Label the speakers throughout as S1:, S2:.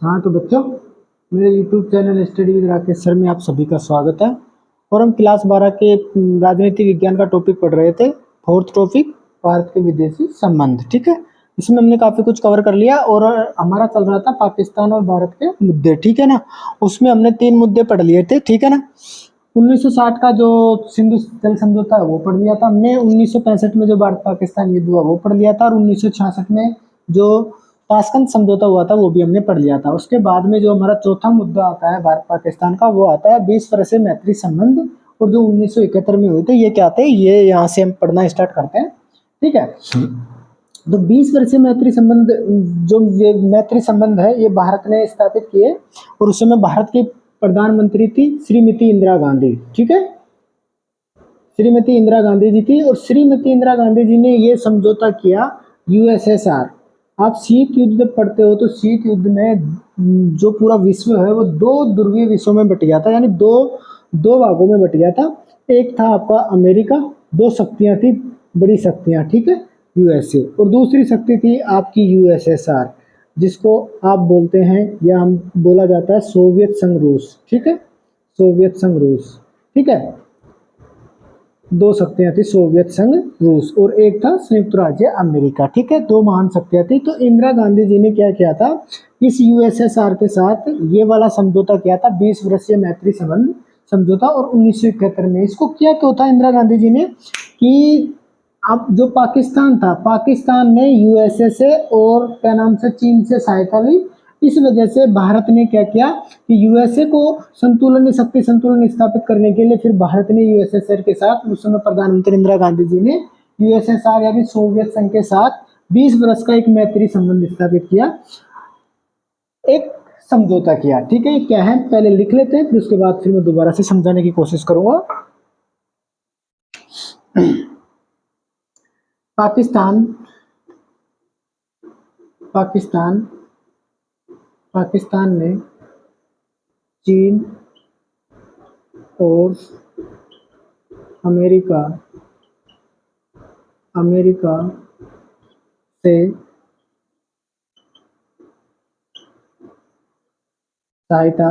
S1: हाँ तो बच्चों, मेरे YouTube channel study with Rakesh sir में आप सभी का स्वागत है। और हम क्लास 12 के राजनीति विज्ञान का टॉपिक पढ़ रहे थे। फोर्थ टॉपिक, भारत के विदेशी संबंध। ठीक है, इसमें हमने काफ़ी कुछ कवर कर लिया और हमारा चल रहा था पाकिस्तान और भारत के मुद्दे। ठीक है ना, उसमें हमने 3 मुद्दे पढ़ लिए थे। ठीक है ना, 1960 का जो सिंधु जल समझौता है वो पढ़ लिया था हमने। 1965 में जो भारत पाकिस्तान युद्ध हुआ वो पढ़ लिया था। और 1966 में जो ताशकंद समझौता हुआ था वो भी हमने पढ़ लिया था। उसके बाद में जो हमारा चौथा मुद्दा आता है भारत पाकिस्तान का, वो आता है 20 वर्ष से मैत्री संबंध। और जो 1971 में हुए थे ये क्या थे, ये यहाँ से हम पढ़ना स्टार्ट करते हैं। ठीक है, तो 20 वर्षीय मैत्री संबंध, जो ये मैत्री संबंध है ये भारत ने स्थापित किए। और उस समय भारत की प्रधानमंत्री थी श्रीमती इंदिरा गांधी। ठीक है, श्रीमती इंदिरा गांधी जी थी। और श्रीमती इंदिरा गांधी जी ने ये समझौता किया यूएसएसआर। आप शीत युद्ध जब पढ़ते हो तो शीत युद्ध में जो पूरा विश्व है वो 2 ध्रुवीय विश्वों में बट गया था, यानी दो दो भागों में बट गया था। एक था आपका अमेरिका, 2 शक्तियां थी, बड़ी शक्तियां। ठीक है, यूएसए, और दूसरी शक्ति थी आपकी यूएसएसआर, जिसको आप बोलते हैं या हम बोला जाता है सोवियत संघ रूस। ठीक है, सोवियत संघ रूस। ठीक है, 2 शक्तियां थी, सोवियत संघ रूस और एक था संयुक्त राज्य अमेरिका। ठीक है, 2 महान शक्तियां थी। तो इंदिरा गांधी जी ने क्या किया था, इस यूएसएसआर के साथ ये वाला समझौता किया था, 20 वर्षीय मैत्री संबंध समझौता। और 1971 में इसको किया क्यों था इंदिरा गांधी जी ने, कि अब जो पाकिस्तान था, पाकिस्तान ने यूएसए से और क्या नाम से चीन से सहायता ली। इस वजह से भारत ने क्या किया कि यूएसए को संतुलन, शक्ति संतुलन स्थापित करने के लिए फिर भारत ने यूएसएसआर के साथ, उस समय प्रधानमंत्री इंदिरा गांधी जी ने यूएसएसआर यानी सोवियत संघ के साथ 20 वर्ष का एक मैत्री संबंध स्थापित किया, एक समझौता किया। ठीक है, क्या है पहले लिख लेते हैं, फिर उसके बाद फिर मैं दोबारा से समझाने की कोशिश करूंगा। पाकिस्तान पाकिस्तान पाकिस्तान ने चीन और अमेरिका अमेरिका से सहायता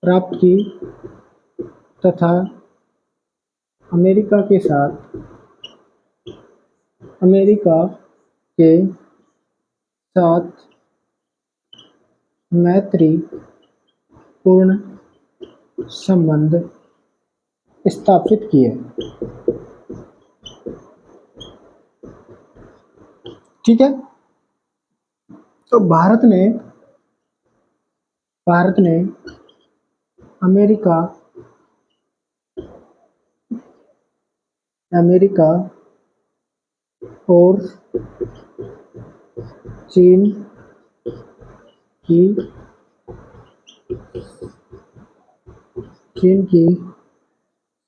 S1: प्राप्त की तथा अमेरिका के साथ मैत्री पूर्ण संबंध स्थापित किए। ठीक है, तो भारत ने अमेरिका और चीन की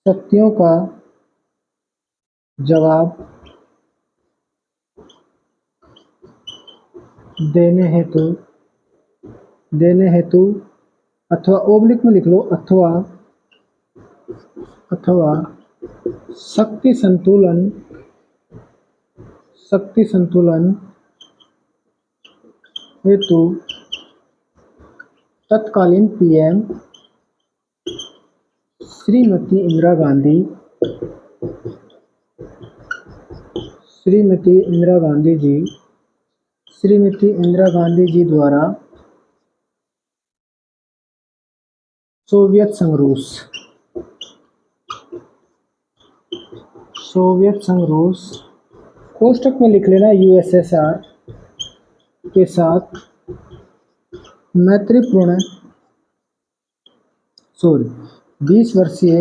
S1: शक्तियों का जवाब देने हेतु अथवा ओब्लिक में लिख लो, अथवा शक्ति संतुलन हेतु तत्कालीन पीएम श्रीमती इंदिरा गांधी जी द्वारा सोवियत संघ रूस कोष्टक में लिख लेना यूएसएसआर के साथ मैत्रीपूर्ण 20 वर्षीय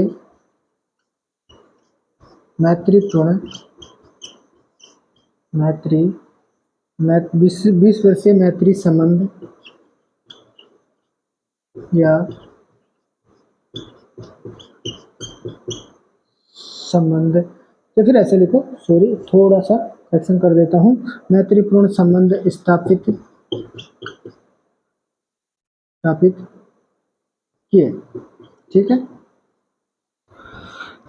S1: मैत्री संबंध या फिर ऐसे लिखो, थोड़ा सा करेक्शन कर देता हूँ, मैत्रीपूर्ण संबंध स्थापित किए।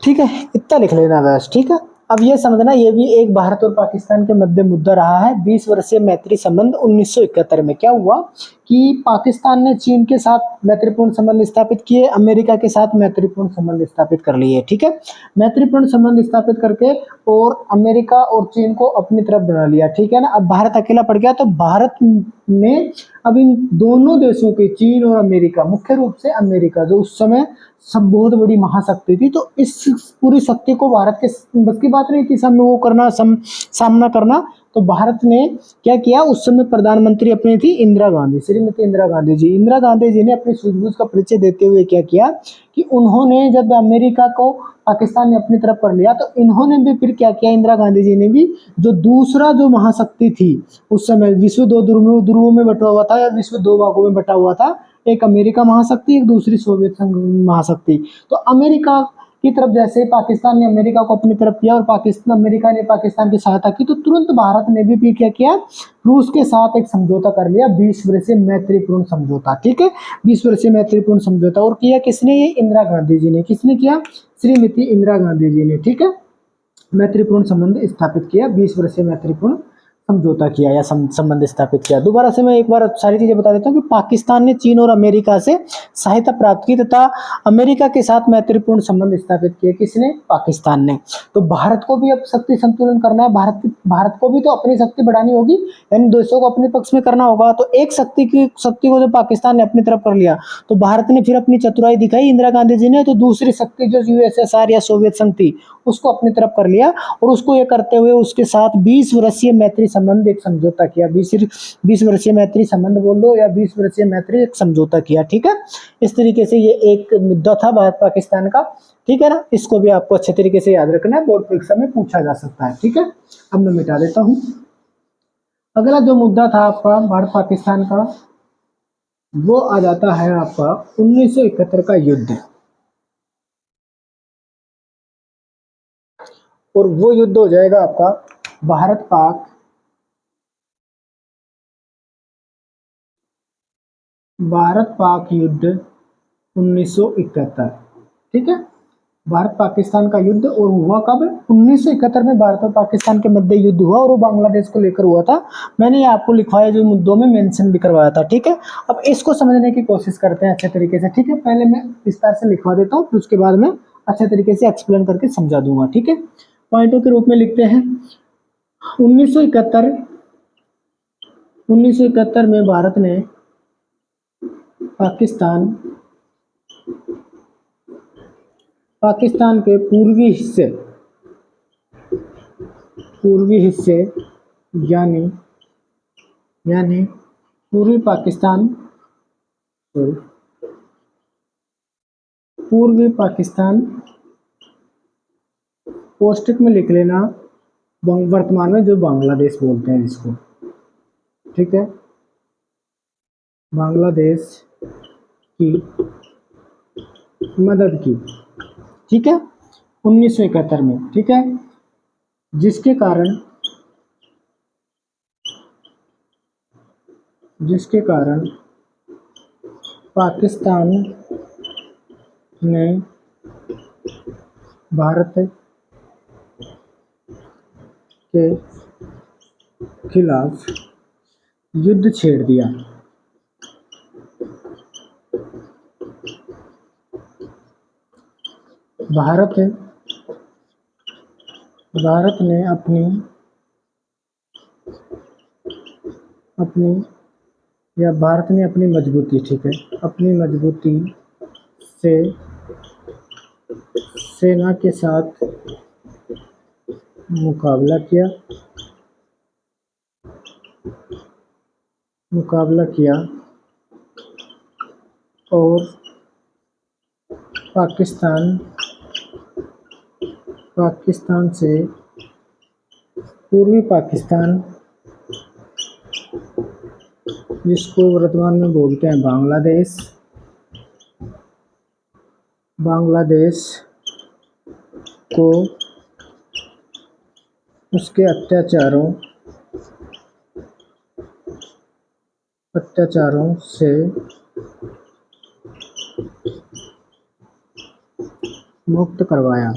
S1: ठीक है, इतना लिख लेना बस। ठीक है, अब ये समझना, ये भी एक भारत और पाकिस्तान के मध्य मुद्दा रहा है। 20 वर्षीय मैत्री संबंध 1971 में क्या हुआ कि पाकिस्तान ने चीन के साथ मैत्रीपूर्ण संबंध स्थापित किए, अमेरिका के साथ मैत्रीपूर्ण संबंध स्थापित कर लिए। ठीक है, मैत्रीपूर्ण संबंध स्थापित करके और अमेरिका और चीन को अपनी तरफ बना लिया। ठीक है ना, अब भारत अकेला पड़ गया। तो भारत ने अब इन दोनों देशों के, चीन और अमेरिका, मुख्य रूप से अमेरिका जो उस समय सब बहुत बड़ी महाशक्ति थी, तो इस पूरी शक्ति को भारत के बस की बात नहीं थी सामने वो करना, सामना करना। तो भारत ने क्या किया, उस समय प्रधानमंत्री अपनी थी इंदिरा गांधी, श्रीमती इंदिरा गांधी जी। इंदिरा गांधी जी ने अपनी सूझबूझ का परिचय देते हुए क्या किया कि उन्होंने जब अमेरिका को पाकिस्तान ने अपनी तरफ कर लिया, तो इन्होंने भी फिर क्या किया, इंदिरा गांधी जी ने भी जो दूसरा जो महाशक्ति थी उस समय, विश्व दो ध्रुवों में बटा हुआ था या विश्व दो भागों में बटा हुआ था, एक अमेरिका महाशक्ति, एक दूसरी सोवियत संघ महाशक्ति। तो अमेरिका की तरफ जैसे पाकिस्तान ने अमेरिका को अपनी तरफ किया और पाकिस्तान, अमेरिका ने पाकिस्तान की सहायता की, तो तुरंत भारत ने भी क्या किया, रूस के साथ एक समझौता कर लिया, 20 वर्षीय मैत्रीपूर्ण समझौता। ठीक है, 20 वर्षीय मैत्रीपूर्ण समझौता। और किया किसने, ये इंदिरा गांधी जी ने। किसने किया, श्रीमती इंदिरा गांधी जी ने। ठीक है, मैत्रीपूर्ण संबंध स्थापित किया, 20 वर्षीय मैत्रीपूर्ण समझौता किया या संबंध स्थापित किया। दोबारा से मैं एक बार सारी चीजें बता देता हूँ कि पाकिस्तान ने चीन और अमेरिका से सहायता प्राप्त की तथा अमेरिका के साथ मैत्रीपूर्ण संबंध स्थापित किए। किसने, पाकिस्तान ने। तो भारत को भी अब शक्ति संतुलन करना है, भारत को भी तो अपनी शक्ति बढ़ानी होगी, यानी देशों को अपने पक्ष में करना होगा। तो एक शक्ति को जब पाकिस्तान ने अपनी तरफ कर लिया, तो भारत ने फिर अपनी चतुराई दिखाई, इंदिरा गांधी जी ने, तो दूसरी शक्ति जो यूएसएसआर या सोवियत संघ थी उसको अपनी तरफ कर लिया, और उसको ये करते हुए उसके साथ 20 वर्षीय मैत्री संबंध एक समझौता किया। 20 वर्षीय मैत्री संबंध बोल दो या 20 वर्षीय मैत्री एक समझौता किया। ठीक है, इस तरीके से ये एक मुद्दा था भारत पाकिस्तान का। ठीक है ना, इसको भी आपको अच्छे तरीके से याद रखना है, बोर्ड परीक्षा में पूछा जा सकता है। ठीक है, अब मैं मिटा देता हूं। अगला जो मुद्दा था आपका भारत पाकिस्तान का, वो आ जाता है आपका 1971 का युद्ध। और वो युद्ध हो जाएगा आपका भारत पाक युद्ध 1971। ठीक है, भारत पाकिस्तान का युद्ध। और हुआ कब, 1971 में भारत और पाकिस्तान के मध्य युद्ध हुआ, और वो बांग्लादेश को लेकर हुआ था। मैंने ये आपको लिखवाया जो मुद्दों में मेंशन भी करवाया था। ठीक है, अब इसको समझने की कोशिश करते हैं अच्छे तरीके से। ठीक है, पहले मैं विस्तार से लिखवा देता हूँ, फिर उसके बाद में अच्छे तरीके से एक्सप्लेन करके समझा दूंगा। ठीक है, पॉइंटों के रूप में लिखते हैं। 1971 में भारत ने पाकिस्तान के पूर्वी हिस्से यानी पूर्वी पाकिस्तान पोस्टिक में लिख लेना, वर्तमान में जो बांग्लादेश बोलते हैं जिसको। ठीक है, बांग्लादेश की मदद की। ठीक है, 1971 में। ठीक है, जिसके कारण पाकिस्तान ने भारत के खिलाफ युद्ध छेड़ दिया। भारत ने अपनी मजबूती, ठीक है, अपनी मजबूती से सेना के साथ मुकाबला किया और पाकिस्तान से पूर्वी पाकिस्तान, जिसको वर्तमान में बोलते हैं बांग्लादेश को उसके अत्याचारों से मुक्त करवाया।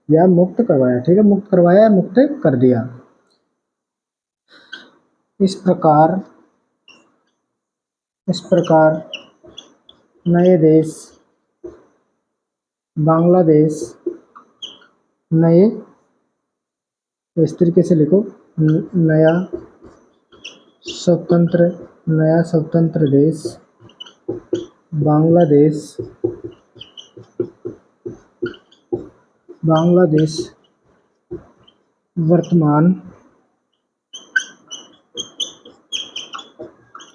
S1: या मुक्त करवाया, ठीक है, मुक्त करवाया या मुक्त कर दिया। इस प्रकार नए देश बांग्लादेश नए, इस तरीके से लिखो, नया स्वतंत्र देश बांग्लादेश वर्तमान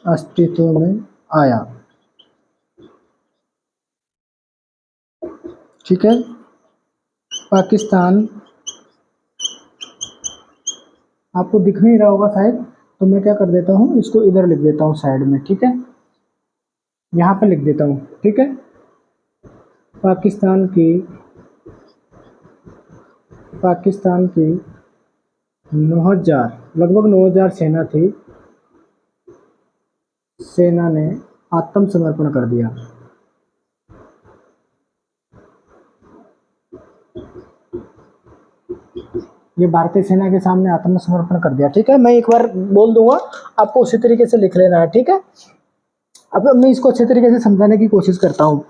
S1: अस्तित्व में आया, ठीक है। पाकिस्तान आपको दिख नहीं रहा होगा शायद, तो मैं क्या कर देता हूँ, इसको इधर लिख देता हूँ साइड में, ठीक है, यहाँ पे लिख देता हूँ, ठीक है। पाकिस्तान की 9,000 लगभग 9,000 सेना थी, सेना ने आत्मसमर्पण कर दिया। ये भारतीय सेना के सामने आत्मसमर्पण कर दिया, ठीक है। मैं एक बार बोल दूंगा, आपको उसी तरीके से लिख लेना है, ठीक है। अब मैं इसको अच्छे तरीके से समझाने की कोशिश करता हूँ।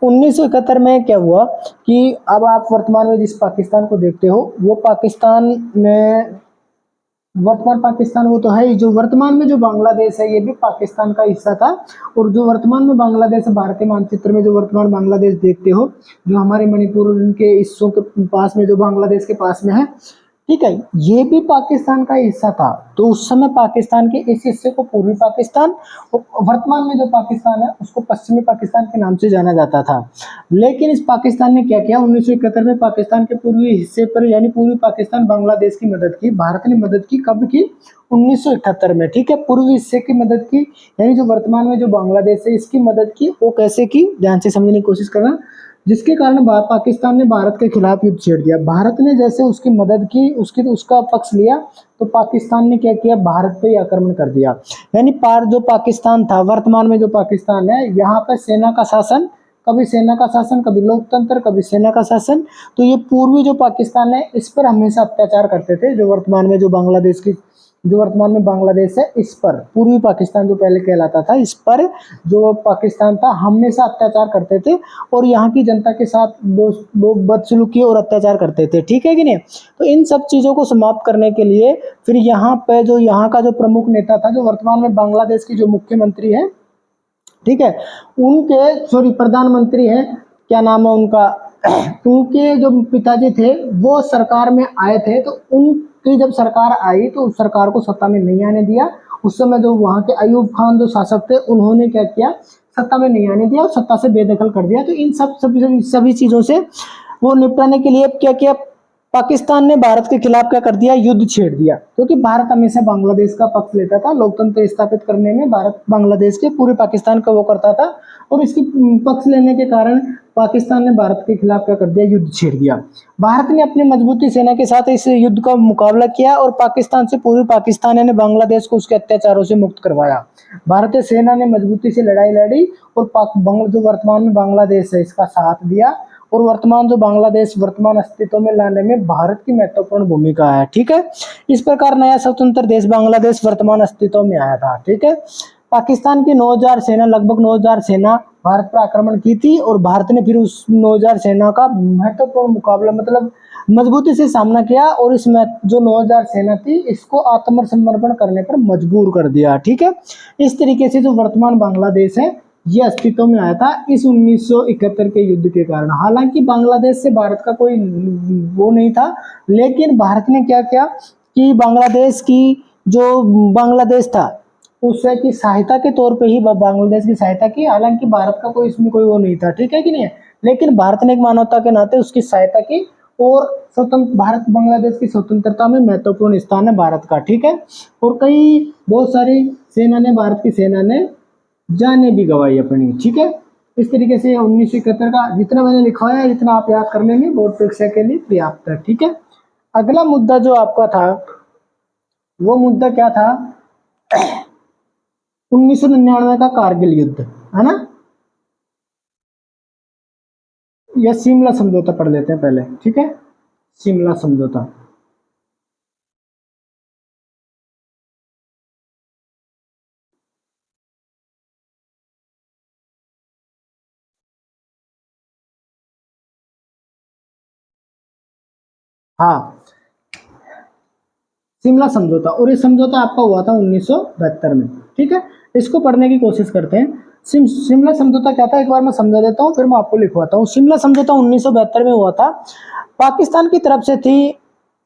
S1: 1971 में क्या हुआ कि अब आप वर्तमान में जिस पाकिस्तान को देखते हो, वो पाकिस्तान में वर्तमान पाकिस्तान वो तो है ही, जो वर्तमान में जो बांग्लादेश है ये भी पाकिस्तान का हिस्सा था। और जो वर्तमान में बांग्लादेश भारतीय मानचित्र में जो वर्तमान बांग्लादेश देखते हो, जो हमारे मणिपुर के हिस्सों के पास में, जो बांग्लादेश के पास में है, ठीक है, ये भी पाकिस्तान का हिस्सा था। तो उस समय पाकिस्तान के इस हिस्से को पूर्वी पाकिस्तान, वर्तमान में जो पाकिस्तान है उसको पश्चिमी पाकिस्तान के नाम से जाना जाता था। लेकिन इस पाकिस्तान ने क्या किया, 1971 में पाकिस्तान के पूर्वी हिस्से पर यानी पूर्वी पाकिस्तान बांग्लादेश की मदद की। भारत ने मदद की, कब की, 1971 में, ठीक है। पूर्वी हिस्से की मदद की, यानी जो वर्तमान में जो बांग्लादेश है इसकी मदद की। वो कैसे की, ध्यान से समझने की कोशिश करना। जिसके कारण पाकिस्तान ने भारत के खिलाफ युद्ध छेड़ दिया। भारत ने जैसे उसकी मदद की, उसका पक्ष लिया, तो पाकिस्तान ने क्या किया, भारत पे आक्रमण कर दिया। यानी जो पाकिस्तान था, वर्तमान में जो पाकिस्तान है, यहाँ पर सेना का शासन, कभी सेना का शासन, कभी लोकतंत्र, कभी सेना का शासन। तो ये पूर्वी जो पाकिस्तान है इस पर हमेशा अत्याचार करते थे। जो वर्तमान में वर्तमान में बांग्लादेश है, इस पर पूर्वी पाकिस्तान जो पहले कहलाता था, इस पर जो पाकिस्तान था हमेशा अत्याचार करते थे और यहाँ की जनता के साथ वो बदसलूकी और अत्याचार करते थे, ठीक है कि नहीं। तो इन सब चीज़ों को समाप्त करने के लिए फिर यहाँ पे जो यहाँ का जो प्रमुख नेता था, जो वर्तमान में बांग्लादेश की जो मुख्यमंत्री है, ठीक है, प्रधानमंत्री है, क्या नाम है उनका, उनके जो पिताजी थे वो सरकार में आए थे। तो उनकी जब सरकार आई तो उस सरकार को सत्ता में नहीं आने दिया। उस समय जो वहाँ के अयूब खान जो शासक थे, उन्होंने क्या किया, सत्ता में नहीं आने दिया और सत्ता से बेदखल कर दिया। तो इन सभी चीज़ों से वो निपटाने के लिए क्या किया, पाकिस्तान ने भारत के खिलाफ क्या कर दिया, युद्ध छेड़ दिया। क्योंकि भारत हमेशा बांग्लादेश का पक्ष लेता था, लोकतंत्र स्थापित करने में भारत बांग्लादेश के पूरे पाकिस्तान का वो करता था, और इसकी पक्ष लेने के कारण पाकिस्तान ने भारत के खिलाफ क्या कर दिया, युद्ध छेड़ दिया। भारत ने अपनी मजबूती सेना के साथ इस युद्ध का मुकाबला किया और पाकिस्तान से पूर्वी पाकिस्तान यानी बांग्लादेश को उसके अत्याचारों से मुक्त करवाया। भारतीय सेना ने मजबूती से लड़ाई लड़ी और जो वर्तमान में बांग्लादेश है इसका साथ दिया, और वर्तमान जो बांग्लादेश वर्तमान अस्तित्व में लाने में भारत की महत्वपूर्ण भूमिका है, ठीक है। इस प्रकार नया स्वतंत्र देश बांग्लादेश वर्तमान अस्तित्व में आया था, ठीक है। पाकिस्तान की 9,000 सेना, लगभग 9,000 सेना भारत पर आक्रमण की थी और भारत ने फिर उस 9,000 सेना का महत्वपूर्ण मुकाबला, मतलब मजबूती से सामना किया और इसमें जो 9,000 सेना थी इसको आत्मसमर्पण करने पर मजबूर कर दिया, ठीक है। इस तरीके से जो वर्तमान बांग्लादेश है ये अस्तित्व में आया था इस 1971 के युद्ध के कारण। हालांकि बांग्लादेश से भारत का कोई वो नहीं था, लेकिन भारत ने क्या किया कि बांग्लादेश था उससे की सहायता के तौर पे ही बांग्लादेश की सहायता की। हालांकि भारत का कोई इसमें कोई वो नहीं था, ठीक है कि नहीं, लेकिन भारत ने एक मानवता के नाते उसकी सहायता की और भारत बांग्लादेश की स्वतंत्रता में महत्वपूर्ण स्थान है भारत का, ठीक है। और बहुत सारी भारत की सेना ने जाने भी गवाई अपनी, ठीक है। इस तरीके से 1971 का जितना मैंने लिखवाया है इतना आप याद कर लेंगे, बोर्ड परीक्षा के लिए पर्याप्त है, ठीक है। अगला मुद्दा जो आपका था वो मुद्दा क्या था, 1999 का कारगिल युद्ध, है ना। यह शिमला समझौता पढ़ लेते हैं पहले, ठीक है। शिमला समझौता। हाँ, शिमला समझौता, और ये समझौता आपका हुआ था 1972 में। ठीक है, इसको पढ़ने की कोशिश करते हैं। शिमला समझौता क्या था, एक बार मैं समझा देता हूँ, फिर मैं आपको लिखवाता हूँ। शिमला समझौता 1972 में हुआ था। पाकिस्तान की तरफ से थी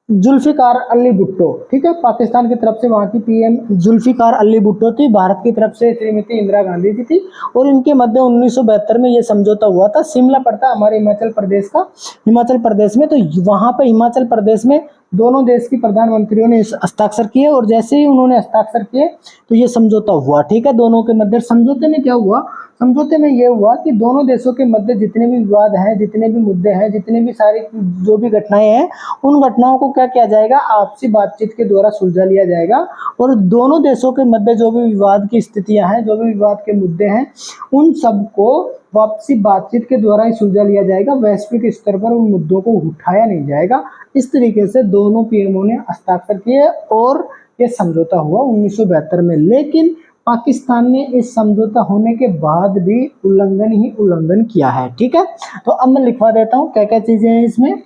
S1: जुल्फिकार अली भुट्टो। ठीक है, पाकिस्तान की तरफ से वहां की पीएम जुल्फिकार अली भुट्टो थी, भारत की तरफ से श्रीमती इंदिरा गांधी जी थी, और इनके मध्य 1972 में यह समझौता हुआ था। शिमला पड़ता है हमारे हिमाचल प्रदेश का, हिमाचल प्रदेश में। तो वहां पे हिमाचल प्रदेश में दोनों देश की प्रधानमंत्रियों ने हस्ताक्षर किए, और जैसे ही उन्होंने हस्ताक्षर किए तो ये समझौता हुआ। ठीक है, दोनों के मध्य। समझौते में क्या हुआ, समझौते में यह हुआ कि दोनों देशों के मध्य जितने भी विवाद हैं, जितने भी मुद्दे हैं, जितने भी सारी जो भी घटनाएं हैं, उन घटनाओं को क्या किया जाएगा, आपसी बातचीत के द्वारा सुलझा लिया जाएगा। और दोनों देशों के मध्य जो भी विवाद की स्थितियां हैं, जो भी विवाद के मुद्दे हैं, उन सबको वापसी बातचीत के द्वारा ही सुलझा लिया जाएगा। वैश्विक स्तर पर उन मुद्दों को उठाया नहीं जाएगा। इस तरीके से दोनों पीएमओ ने हस्ताक्षर किए और यह समझौता हुआ 1972 में। लेकिन पाकिस्तान ने इस समझौता होने के बाद भी उल्लंघन ही उल्लंघन किया है। ठीक है, तो अब मैं लिखवा देता हूं क्या क्या चीजें हैं इसमें।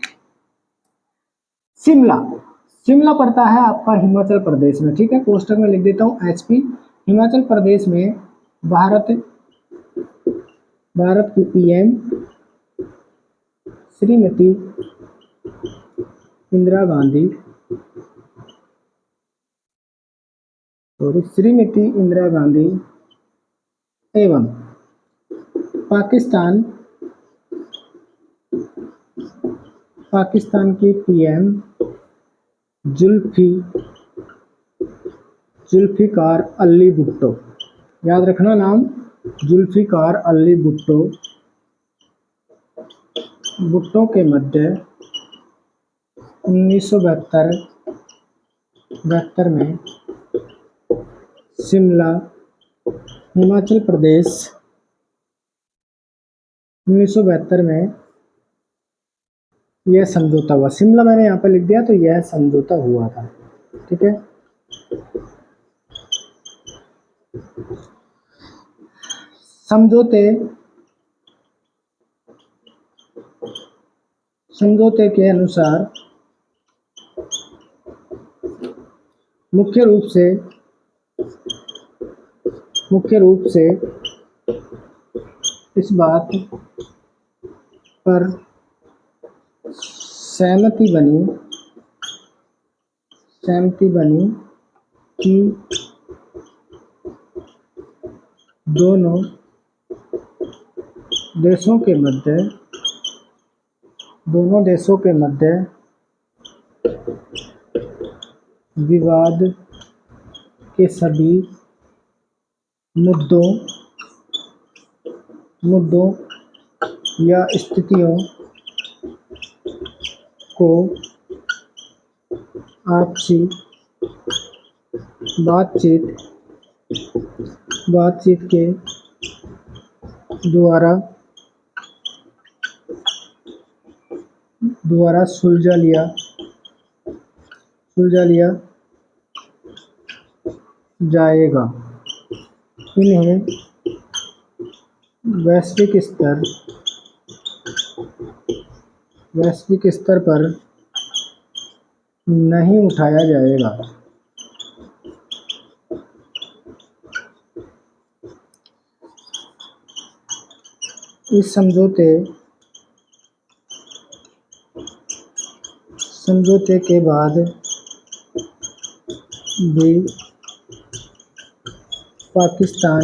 S1: शिमला, शिमला पड़ता है आपका हिमाचल प्रदेश में। ठीक है, कोष्टक में लिख देता हूं एचपी, हिमाचल प्रदेश में। भारत की पीएम श्रीमती इंदिरा गांधी, श्रीमती इंदिरा गांधी एवं पाकिस्तान की पीएम जुल्फिकार अली भुट्टो, याद रखना नाम, जुल्फिकार अली भुट्टो के मध्य 1972 में शिमला, हिमाचल प्रदेश, 1972 में यह समझौता हुआ। शिमला मैंने यहाँ पर लिख दिया, तो यह समझौता हुआ था। ठीक है, समझौते के अनुसार मुख्य रूप से इस बात पर सहमति बनी कि दोनों देशों के मध्य विवाद के सभी मुद्दों या स्थितियों को आपसी बातचीत के द्वारा सुलझा लिया जाएगा। इन्हें वैश्विक स्तर पर नहीं उठाया जाएगा। इस समझौते के बाद भी पाकिस्तान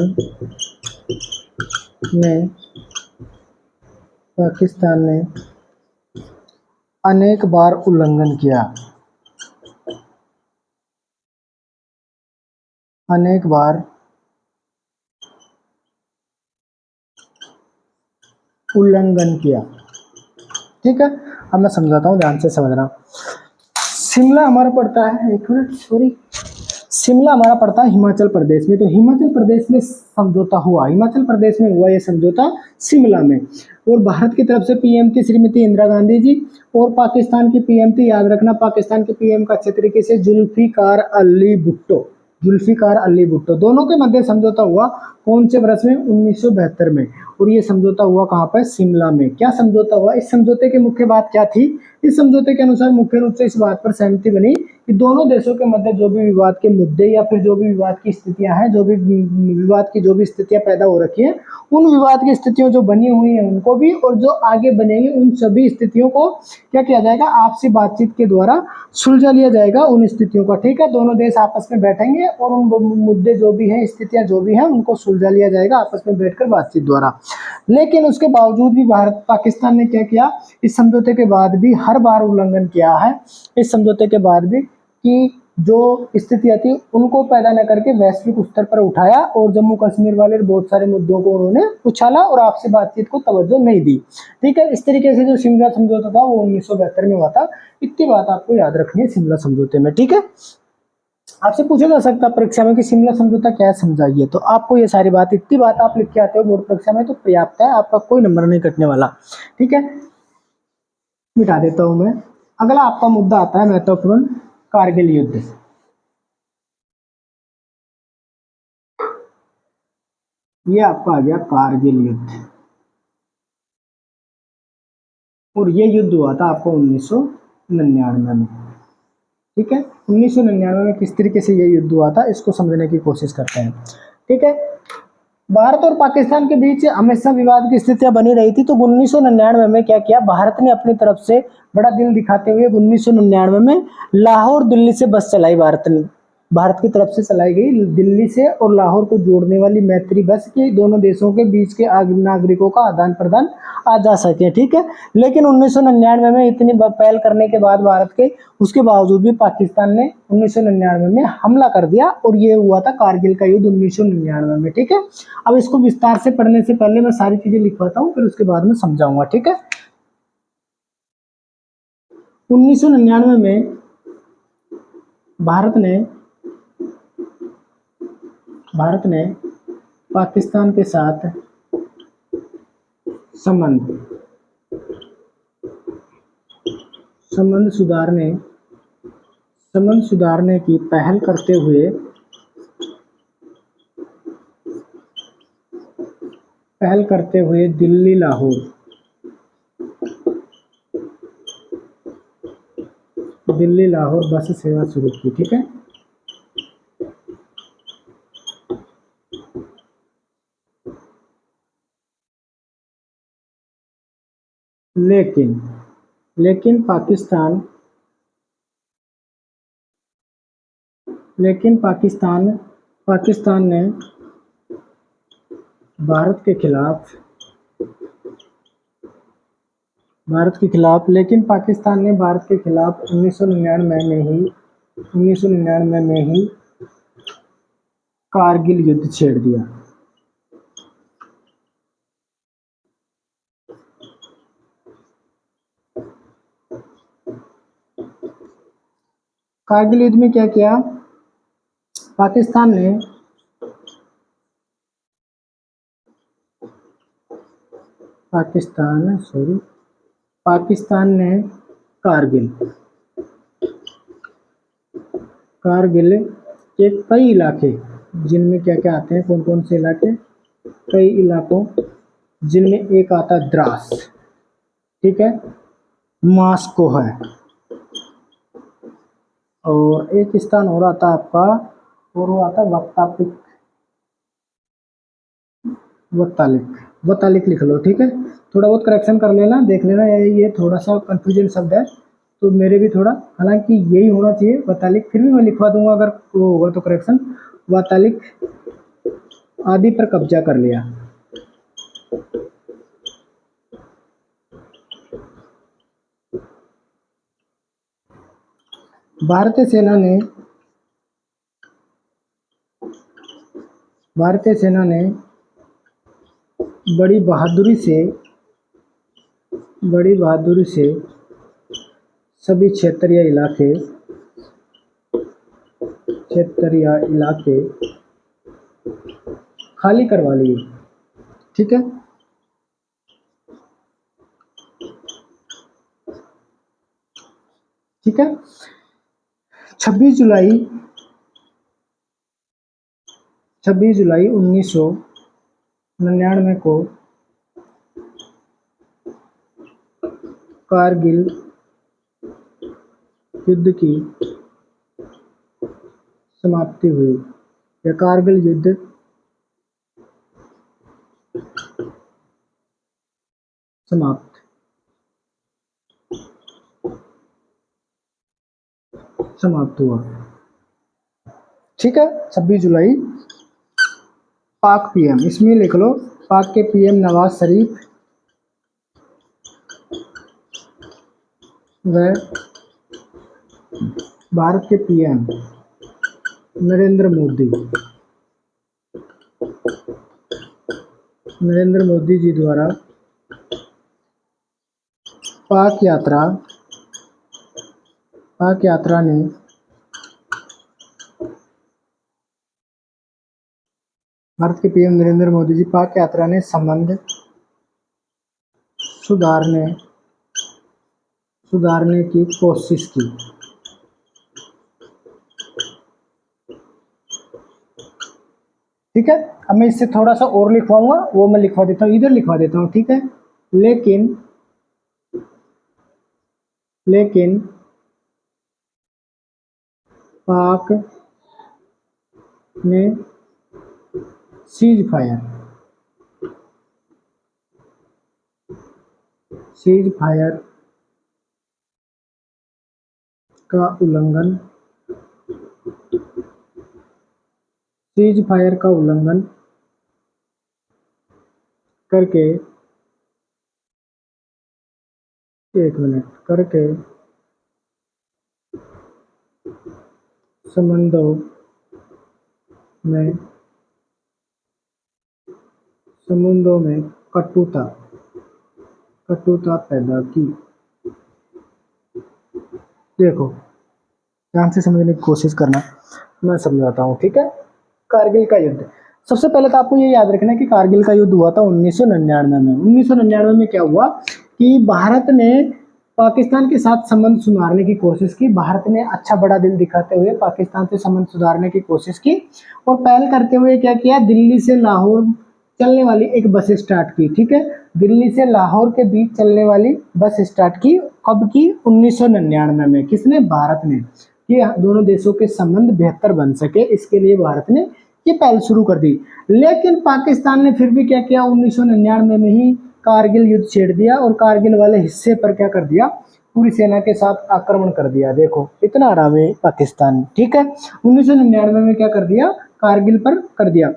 S1: ने अनेक बार उल्लंघन किया। ठीक है, अब मैं समझाता हूँ, ध्यान से समझना। शिमला हमारा पड़ता है, एक मिनट सॉरी, शिमला हमारा पड़ता है हिमाचल प्रदेश में, तो हिमाचल प्रदेश में समझौता हुआ, हिमाचल प्रदेश में हुआ ये समझौता शिमला में। और भारत की तरफ से पीएम थी श्रीमती इंदिरा गांधी जी, और पाकिस्तान की पीएम थी, याद रखना पाकिस्तान के पीएम का अच्छे तरीके से, जुल्फिकार अली भुट्टो, जुल्फिकार अली भुट्टो। दोनों के मध्य समझौता हुआ कौन से वर्ष में? 1972 में। और ये समझौता हुआ कहाँ पर? शिमला में। क्या समझौता हुआ? इस समझौते की मुख्य बात क्या थी? इस समझौते के अनुसार मुख्य रूप से इस बात पर सहमति बनी कि दोनों देशों के मध्य जो भी विवाद के मुद्दे या फिर जो भी विवाद की स्थितियां हैं, जो भी विवाद की जो भी स्थितियां पैदा हो रखी हैं, उन विवाद की स्थितियों जो बनी हुई हैं उनको भी, और जो आगे बनेंगी उन सभी स्थितियों को क्या किया जाएगा? आपसी बातचीत के द्वारा सुलझा लिया जाएगा उन स्थितियों का। ठीक है, दोनों देश आपस में बैठेंगे और उन मुद्दे जो भी हैं, स्थितियां जो भी हैं, उनको सुलझा लिया जाएगा आपस में बैठकर बातचीत द्वारा। लेकिन उसके बावजूद भी भारत पाकिस्तान ने क्या किया? इस समझौते के बाद भी हर बार उल्लंघन किया है, इस समझौते के बाद भी, कि जो स्थितियां थी उनको पैदा न करके वैश्विक स्तर पर उठाया, और जम्मू कश्मीर वाले बहुत सारे मुद्दों को उन्होंने उछाला और आपसी बातचीत को तवज्जो नहीं दी। ठीक है, इस तरीके से जो शिमला समझौता था वो 1972 में हुआ था। इतनी बात आपको याद रखनी है शिमला समझौते में। ठीक है, आपसे पूछा जा सकता है परीक्षा में कि शिमला समझौता क्या है, समझाइए। तो आपको ये सारी बात, इतनी बात आप लिख के आते हो बोर्ड परीक्षा में तो पर्याप्त है, आपका कोई नंबर नहीं कटने वाला। ठीक है, मिटा देता हूं मैं। अगला आपका मुद्दा आता है महत्वपूर्ण, कारगिल युद्ध। ये आपका आ गया कारगिल युद्ध, और ये युद्ध हुआ था आपको 1999 में। ठीक है, 1999 में किस तरीके से ये युद्ध हुआ था इसको समझने की कोशिश करते हैं। ठीक है, भारत और पाकिस्तान के बीच हमेशा विवाद की स्थितियां बनी रही थी। तो 1999 में क्या किया भारत ने? अपनी तरफ से बड़ा दिल दिखाते हुए 1999 में लाहौर दिल्ली से बस चलाई, भारत की तरफ से चलाई गई दिल्ली से और लाहौर को जोड़ने वाली मैत्री बस की दोनों देशों के बीच के नागरिकों का आदान प्रदान आ जा सके। ठीक है, लेकिन 1999 में इतनी पहल करने के बाद भारत के, उसके बावजूद भी पाकिस्तान ने 1999 में हमला कर दिया, और ये हुआ था कारगिल का युद्ध 1999 में। ठीक है, अब इसको विस्तार से पढ़ने से पहले मैं सारी चीजें लिखवाता हूँ, फिर उसके बाद में समझाऊंगा। ठीक है, 1999 में भारत ने पाकिस्तान के साथ संबंध सुधारने की पहल करते हुए दिल्ली लाहौर बस सेवा शुरू की। ठीक है, लेकिन पाकिस्तान ने भारत के खिलाफ लेकिन पाकिस्तान ने भारत के खिलाफ 1999 में ही कारगिल युद्ध छेड़ दिया। कारगिल युद्ध में क्या किया? पाकिस्तान ने कारगिल के कई इलाके, जिनमें क्या क्या आते हैं, कौन कौन से इलाके? कई इलाकों, जिनमें एक आता है द्रास, ठीक है, मास्को है, और एक स्थान और आता है आपका, और वो आता है वत्तालिक लिख लो। ठीक है, थोड़ा बहुत करेक्शन कर लेना, देख लेना, ये थोड़ा सा कंफ्यूजन शब्द है तो मेरे भी थोड़ा, हालांकि यही होना चाहिए वत्तालिक, फिर भी मैं लिखवा दूंगा अगर वो होगा तो करेक्शन। वत्तालिक आदि पर कब्जा कर लिया। भारतीय सेना ने बड़ी बहादुरी से सभी क्षेत्र या इलाके क्षेत्र या इलाके खाली करवा लिए। ठीक है, ठीक है। 26 जुलाई 1999 को कारगिल युद्ध की समाप्ति हुई, या कारगिल युद्ध समाप्त हुआ। ठीक है, 26 जुलाई। पाक पीएम, इसमें लिख लो, पाक के पीएम नवाज शरीफ व भारत के पीएम नरेंद्र मोदी जी द्वारा पाक यात्रा ने भारत के पीएम नरेंद्र मोदी जी पाक यात्रा ने संबंध सुधारने की कोशिश की। ठीक है, अब मैं इससे थोड़ा सा और लिखवाऊंगा, वो मैं लिखवा देता हूँ, इधर लिखवा देता हूँ। ठीक है, लेकिन पाक ने सीज फायर का उल्लंघन करके संबंधों में कटुता पैदा की। देखो, ध्यान से समझने की कोशिश करना, मैं समझाता हूँ। ठीक है, कारगिल का युद्ध, सबसे पहले तो आपको ये याद रखना है कि कारगिल का युद्ध हुआ था 1999 में। 1999 में क्या हुआ कि भारत ने पाकिस्तान के साथ संबंध सुधारने की कोशिश की। भारत ने अच्छा बड़ा दिल दिखाते हुए पाकिस्तान से संबंध सुधारने की कोशिश की, और पहल करते हुए क्या किया, दिल्ली से लाहौर चलने वाली एक बस स्टार्ट की। ठीक है, दिल्ली से लाहौर के बीच चलने वाली बस स्टार्ट की। कब की? 1999 में। किसने? भारत ने। कि दोनों देशों के संबंध बेहतर बन सके, इसके लिए भारत ने ये पहल शुरू कर दी। लेकिन पाकिस्तान ने फिर भी क्या किया, 1999 में ही कारगिल युद्ध छेड़ दिया, और कारगिल वाले हिस्से पर क्या कर दिया, पूरी सेना के साथ आक्रमण कर दिया। देखो, इतना आराम है पाकिस्तान। ठीक है, 1999 में क्या कर दिया, कारगिल पर कर दिया,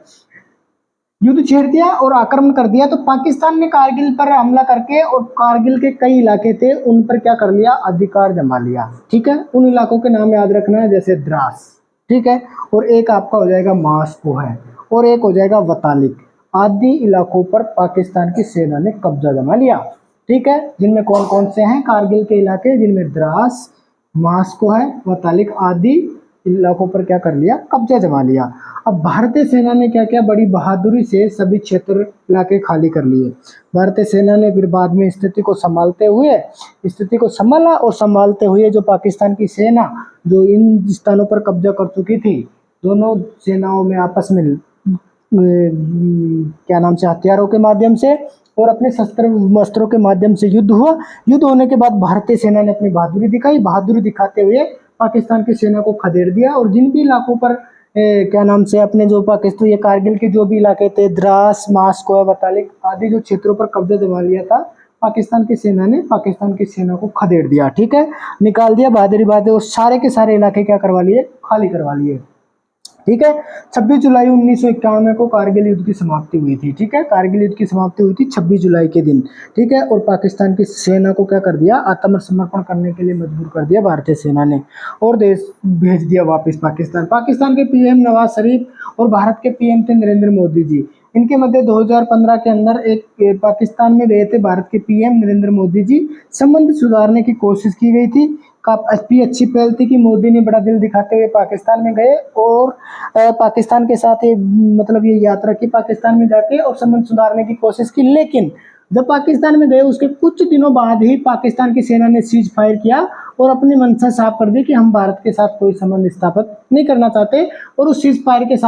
S1: युद्ध छेड़ दिया और आक्रमण कर दिया। तो पाकिस्तान ने कारगिल पर हमला करके, और कारगिल के कई इलाके थे उन पर क्या कर लिया, अधिकार जमा लिया। ठीक है, उन इलाकों के नाम याद रखना है, जैसे द्रास, ठीक है, और एक आपका हो जाएगा मास्को है, और एक हो जाएगा वतालिक, आदि इलाकों पर पाकिस्तान की सेना ने कब्जा जमा लिया। ठीक है, जिनमें कौन कौन से हैं कारगिल के इलाके, जिनमें द्रास, मास्को है, वतालिक आदि इलाकों पर क्या कर लिया, कब्जा जमा लिया। अब भारतीय सेना ने क्या किया, बड़ी बहादुरी से सभी क्षेत्र इलाके खाली कर लिए। भारतीय सेना ने फिर बाद में स्थिति को संभाला, और संभालते हुए जो पाकिस्तान की सेना जो इन स्थानों पर कब्जा कर चुकी थी, दोनों सेनाओं में आपस में क्या नाम से हथियारों के माध्यम से और अपने शस्त्रों के माध्यम से युद्ध हुआ। युद्ध होने के बाद भारतीय सेना ने अपनी बहादुरी दिखाई। बहादुरी दिखाते हुए पाकिस्तान की सेना को खदेड़ दिया, और जिन भी इलाकों पर क्या नाम से अपने जो पाकिस्तान ये कारगिल के जो भी इलाके थे, द्रास, मास्को, वतालिक आदि जो क्षेत्रों पर कब्जा जमा लिया था, पाकिस्तान की सेना ने पाकिस्तान की सेना को खदेड़ दिया। ठीक है, निकाल दिया, बहादुरी बात है, और सारे के सारे इलाके क्या करवा लिए, खाली करवा लिए। ठीक है, 26 जुलाई 1991 को कारगिल युद्ध की समाप्ति हुई थी। ठीक है, कारगिल युद्ध की समाप्ति हुई थी 26 जुलाई के दिन। ठीक है, और पाकिस्तान की सेना को क्या कर दिया, आत्मसमर्पण करने के लिए मजबूर कर दिया भारतीय सेना ने, और देश भेज दिया वापस पाकिस्तान। पाकिस्तान के पीएम नवाज शरीफ और भारत के पीएम थे नरेंद्र मोदी जी। इनके मध्य 2015 के अंदर एक पाकिस्तान में गए थे भारत के पीएम नरेंद्र मोदी जी, संबंध सुधारने की कोशिश की गई थी। काफी अच्छी पहल थी कि मोदी ने बड़ा दिल दिखाते हुए पाकिस्तान में गए और पाकिस्तान के साथ मतलब ये यात्रा की, पाकिस्तान में जाके और संबंध सुधारने की कोशिश की। लेकिन जब पाकिस्तान में गए उसके कुछ दिनों बाद ही पाकिस्तान की सेना ने सीज फायर किया और अपनी मंशा साफ कर दी कि हम भारत के साथ कोई संबंध स्थापित नहीं करना चाहते, और उस सीज फायर के साथ